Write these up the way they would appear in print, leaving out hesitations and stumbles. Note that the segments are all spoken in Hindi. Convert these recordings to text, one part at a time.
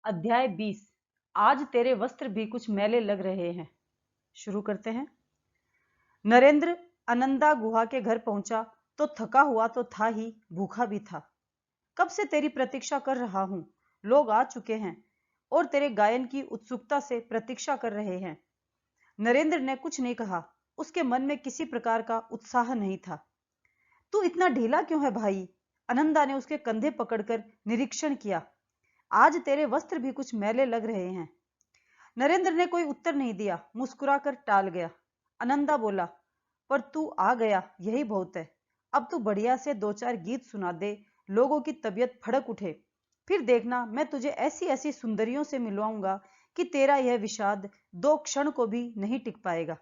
अध्याय 20। आज तेरे वस्त्र भी कुछ मैले लग रहे हैं। शुरू करते हैं। नरेंद्र आनंदा गुहा के घर पहुंचा तो थका हुआ तो था ही, भूखा भी था। कब से तेरी प्रतीक्षा कर रहा हूं। लोग आ चुके हैं और तेरे गायन की उत्सुकता से प्रतीक्षा कर रहे हैं। नरेंद्र ने कुछ नहीं कहा। उसके मन में किसी प्रकार का उत्साह नहीं था। तू इतना ढीला क्यों है भाई। आनंदा ने उसके कंधे पकड़कर निरीक्षण किया। आज तेरे वस्त्र भी कुछ मैले लग रहे हैं। नरेंद्र ने कोई उत्तर नहीं दिया, मुस्कुराकर टाल गया। आनंदा बोला, पर तू आ गया यही बहुत है। अब तू बढ़िया से दो चार गीत सुना दे, लोगों की तबीयत फड़क उठे। फिर देखना मैं तुझे ऐसी ऐसी सुंदरियों से मिलवाऊंगा कि तेरा यह विषाद दो क्षण को भी नहीं टिक पाएगा।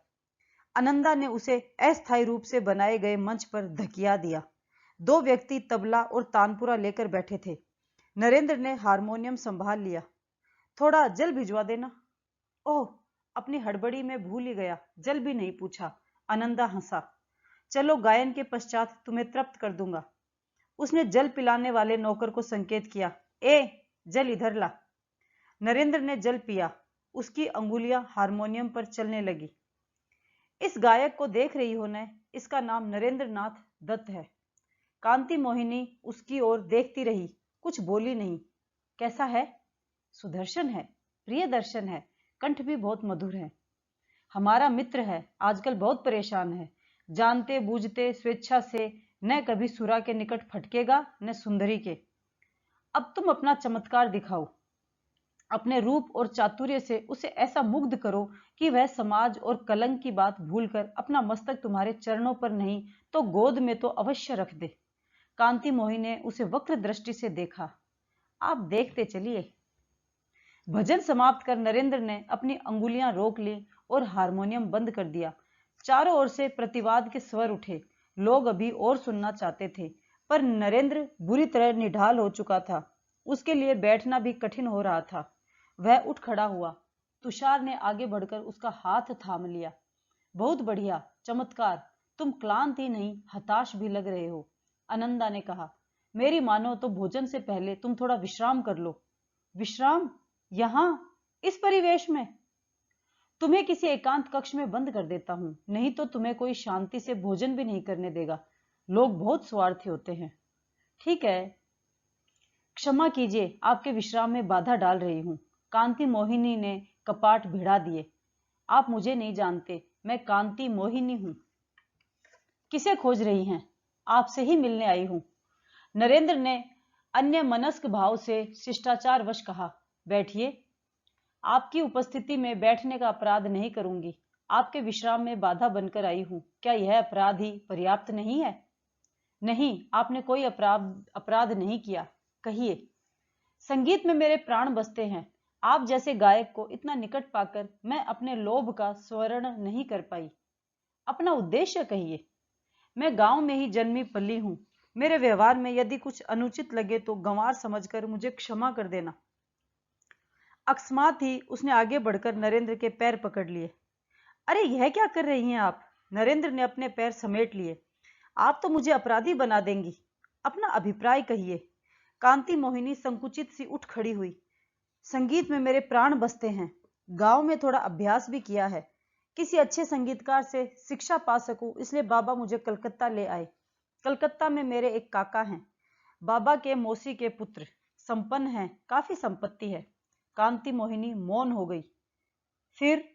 आनंदा ने उसे अस्थायी रूप से बनाए गए मंच पर धकिया दिया। दो व्यक्ति तबला और तानपुरा लेकर बैठे थे। नरेंद्र ने हारमोनियम संभाल लिया। थोड़ा जल भिजवा देना। ओह, अपनी हड़बड़ी में भूल ही गया, जल भी नहीं पूछा। आनंदा हंसा। चलो, गायन के पश्चात तुम्हें तृप्त कर दूंगा। उसने जल पिलाने वाले नौकर को संकेत किया। जल इधर ला। नरेंद्र ने जल पिया। उसकी अंगुलियां हारमोनियम पर चलने लगी। इस गायक को देख रही हो न, इसका नाम नरेंद्र नाथ दत्त है। कांति मोहिनी उसकी ओर देखती रही, कुछ बोली नहीं। कैसा है। सुदर्शन है, प्रिय दर्शन है, कंठ भी बहुत मधुर है। हमारा मित्र है, आजकल बहुत परेशान है। जानते बूझते स्वेच्छा से न कभी सुरा के निकट फटकेगा न सुंदरी के। अब तुम अपना चमत्कार दिखाओ। अपने रूप और चातुर्य से उसे ऐसा मुग्ध करो कि वह समाज और कलंक की बात भूलकर अपना मस्तक तुम्हारे चरणों पर नहीं तो गोद में तो अवश्य रख दे। कांति मोहिनी ने उसे वक्र दृष्टि से देखा। आप देखते चलिए। भजन समाप्त कर नरेंद्र ने अपनी अंगुलियां रोक ली और हारमोनियम बंद कर दिया। चारों ओर से प्रतिवाद के स्वर उठे। लोग अभी और सुनना चाहते थे, पर नरेंद्र बुरी तरह निढाल हो चुका था। उसके लिए बैठना भी कठिन हो रहा था। वह उठ खड़ा हुआ। तुषार ने आगे बढ़कर उसका हाथ थाम लिया। बहुत बढ़िया, चमत्कार। तुम क्लांत ही नहीं, हताश भी लग रहे हो। आनंदा ने कहा, मेरी मानो तो भोजन से पहले तुम थोड़ा विश्राम कर लो। विश्राम? यहां, इस परिवेश में? तुम्हें किसी एकांत कक्ष में बंद कर देता हूं, नहीं तो तुम्हें कोई शांति से भोजन भी नहीं करने देगा। लोग बहुत स्वार्थी होते हैं। ठीक है, क्षमा कीजिए, आपके विश्राम में बाधा डाल रही हूं। कांति मोहिनी ने कपाट भिड़ा दिए। आप मुझे नहीं जानते, मैं कांति मोहिनी हूं। किसे खोज रही हैं? आपसे ही मिलने आई हूं। नरेंद्र ने अन्य मनस्क भाव से शिष्टाचार वश कहा। बैठिए। आपकी उपस्थिति में बैठने का अपराध नहीं करूंगी। आपके विश्राम में बाधा बनकर आई हूं। क्या यह अपराध ही पर्याप्त नहीं है? नहीं, आपने कोई अपराध नहीं किया। कहिए। संगीत में मेरे प्राण बसते हैं। आप जैसे गायक को इतना निकट पाकर मैं अपने लोभ का स्वर्ण नहीं कर पाई। अपना उद्देश्य कहिए। मैं गांव में ही जन्मी पली हूं। मेरे व्यवहार में यदि कुछ अनुचित लगे तो गंवार समझकर मुझे क्षमा कर देना। अकस्मात ही उसने आगे बढ़कर नरेंद्र के पैर पकड़ लिए। अरे, यह क्या कर रही हैं आप? नरेंद्र ने अपने पैर समेट लिए। आप तो मुझे अपराधी बना देंगी। अपना अभिप्राय कहिए। कांति मोहिनी संकुचित सी उठ खड़ी हुई। संगीत में मेरे प्राण बसते हैं। गांव में थोड़ा अभ्यास भी किया है। किसी अच्छे संगीतकार से शिक्षा पा सकूं, इसलिए बाबा मुझे कलकत्ता ले आए। कलकत्ता में मेरे एक काका हैं, बाबा के मौसी के पुत्र। संपन्न हैं, काफी संपत्ति है। कांति मोहिनी मौन हो गई। फिर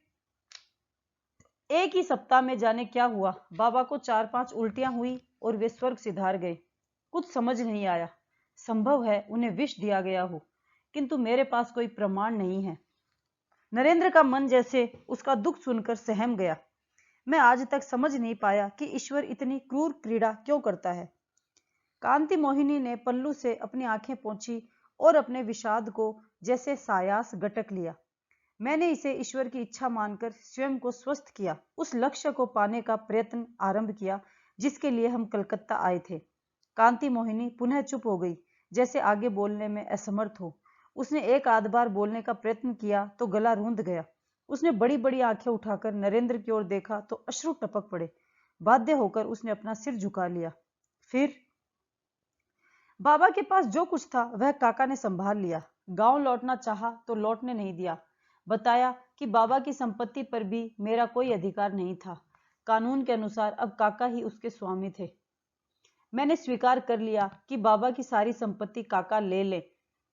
एक ही सप्ताह में जाने क्या हुआ, बाबा को 4-5 उल्टियां हुई और वे स्वर्ग सिधार गए। कुछ समझ नहीं आया। संभव है उन्हें विष दिया गया हो, किंतु मेरे पास कोई प्रमाण नहीं है। नरेंद्र का मन जैसे उसका दुख सुनकर सहम गया। मैं आज तक समझ नहीं पाया कि ईश्वर इतनी क्रूर क्रीड़ा क्यों करता है। कांति मोहिनी ने पल्लू से अपनी आंखें पोंछी और अपने विषाद को जैसे सायास गटक लिया। मैंने इसे ईश्वर की इच्छा मानकर स्वयं को स्वस्थ किया, उस लक्ष्य को पाने का प्रयत्न आरंभ किया जिसके लिए हम कलकत्ता आए थे। कांति मोहिनी पुनः चुप हो गई, जैसे आगे बोलने में असमर्थ हो। उसने एक आध बार बोलने का प्रयत्न किया तो गला रूंध गया। उसने बड़ी बड़ी आंखें उठाकर नरेंद्र की ओर देखा तो अश्रु टपक पड़े। बाध्य होकर उसने अपना सिर झुका लिया। फिर बाबा के पास जो कुछ था वह काका ने संभाल लिया। गांव लौटना चाहा तो लौटने नहीं दिया। बताया कि बाबा की संपत्ति पर भी मेरा कोई अधिकार नहीं था। कानून के अनुसार अब काका ही उसके स्वामी थे। मैंने स्वीकार कर लिया कि बाबा की सारी संपत्ति काका ले ले,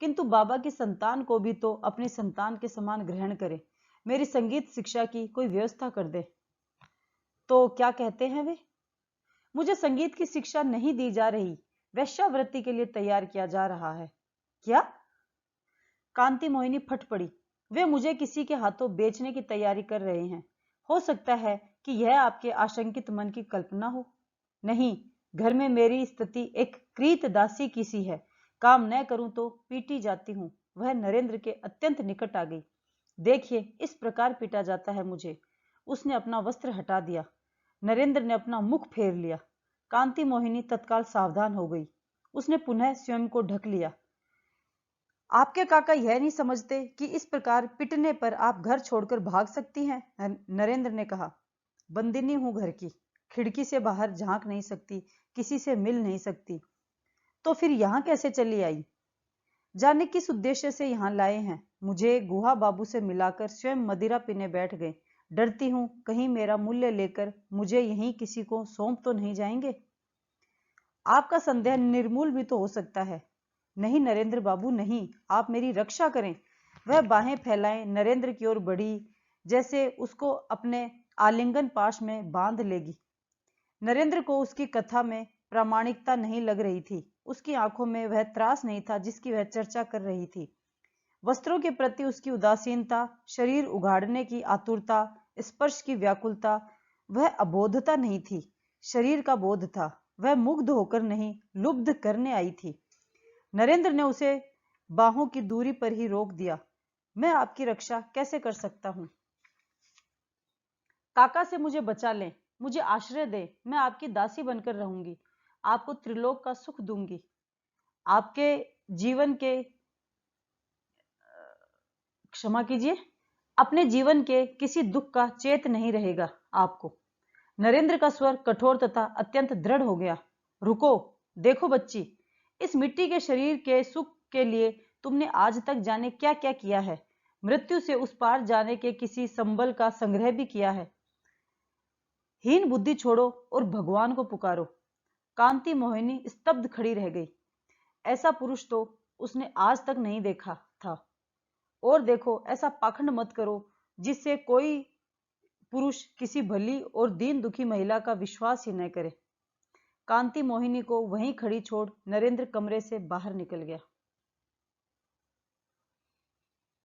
किंतु बाबा की संतान को भी तो अपनी संतान के समान ग्रहण करे, मेरी संगीत शिक्षा की कोई व्यवस्था कर दे। तो क्या कहते हैं वे? मुझे संगीत की शिक्षा नहीं दी जा रही, वेश्यावृत्ति के लिए तैयार किया जा रहा है। क्या? कांति मोहिनी फट पड़ी। वे मुझे किसी के हाथों बेचने की तैयारी कर रहे हैं। हो सकता है कि यह आपके आशंकित मन की कल्पना हो। नहीं, घर में मेरी स्थिति एक कृत दासी की सी है। काम न करूं तो पीटी जाती हूं। वह नरेंद्र के अत्यंत निकट आ गई। देखिए, इस प्रकार पीटा जाता है मुझे। उसने अपना वस्त्र हटा दिया। नरेंद्र ने अपना मुख फेर लिया। कांति मोहिनी तत्काल सावधान हो गई। उसने पुनः स्वयं को ढक लिया। आपके काका यह नहीं समझते कि इस प्रकार पिटने पर आप घर छोड़कर भाग सकती हैं? नरेंद्र ने कहा। बंदिनी हूं घर की, खिड़की से बाहर झांक नहीं सकती, किसी से मिल नहीं सकती। तो फिर यहां कैसे चली आई? जाने किस उद्देश्य से यहां लाए हैं। मुझे गुहा बाबू से मिलाकर स्वयं मदिरा पीने बैठ गए। डरती हूं कहीं मेरा मूल्य लेकर मुझे यहीं किसी को सौंप तो नहीं जाएंगे। आपका संदेह निर्मूल भी तो हो सकता है। नहीं नरेंद्र बाबू नहीं, आप मेरी रक्षा करें। वह बाहें फैलाए नरेंद्र की ओर बढ़ी, जैसे उसको अपने आलिंगन पाश में बांध लेगी। नरेंद्र को उसकी कथा में प्रामाणिकता नहीं लग रही थी। उसकी आंखों में वह त्रास नहीं था जिसकी वह चर्चा कर रही थी। वस्त्रों के प्रति उसकी उदासीनता, शरीर उघाड़ने की आतुरता, स्पर्श की व्याकुलता, वह अबोधता नहीं थी, शरीर का बोध था। वह मुग्ध होकर नहीं, लुब्ध करने आई थी। नरेंद्र ने उसे बाहों की दूरी पर ही रोक दिया। मैं आपकी रक्षा कैसे कर सकता हूं? काका से मुझे बचा लें, मुझे आश्रय दे। मैं आपकी दासी बनकर रहूंगी, आपको त्रिलोक का सुख दूंगी। आपके जीवन के क्षमा कीजिए, अपने जीवन के किसी दुख का चेत नहीं रहेगा आपको। नरेंद्र का स्वर कठोर तथा अत्यंत दृढ़ हो गया। रुको, देखो बच्ची, इस मिट्टी के शरीर के सुख के लिए तुमने आज तक जाने क्या क्या किया है। मृत्यु से उस पार जाने के किसी संबल का संग्रह भी किया है। हीन बुद्धि छोड़ो और भगवान को पुकारो। कांति मोहिनी स्तब्ध खड़ी रह गई। ऐसा पुरुष तो उसने आज तक नहीं देखा था। और देखो, ऐसा पाखंड मत करो जिससे कोई पुरुष किसी भली और दीन दुखी महिला का विश्वास ही न करे। कांति मोहिनी को वहीं खड़ी छोड़ नरेंद्र कमरे से बाहर निकल गया।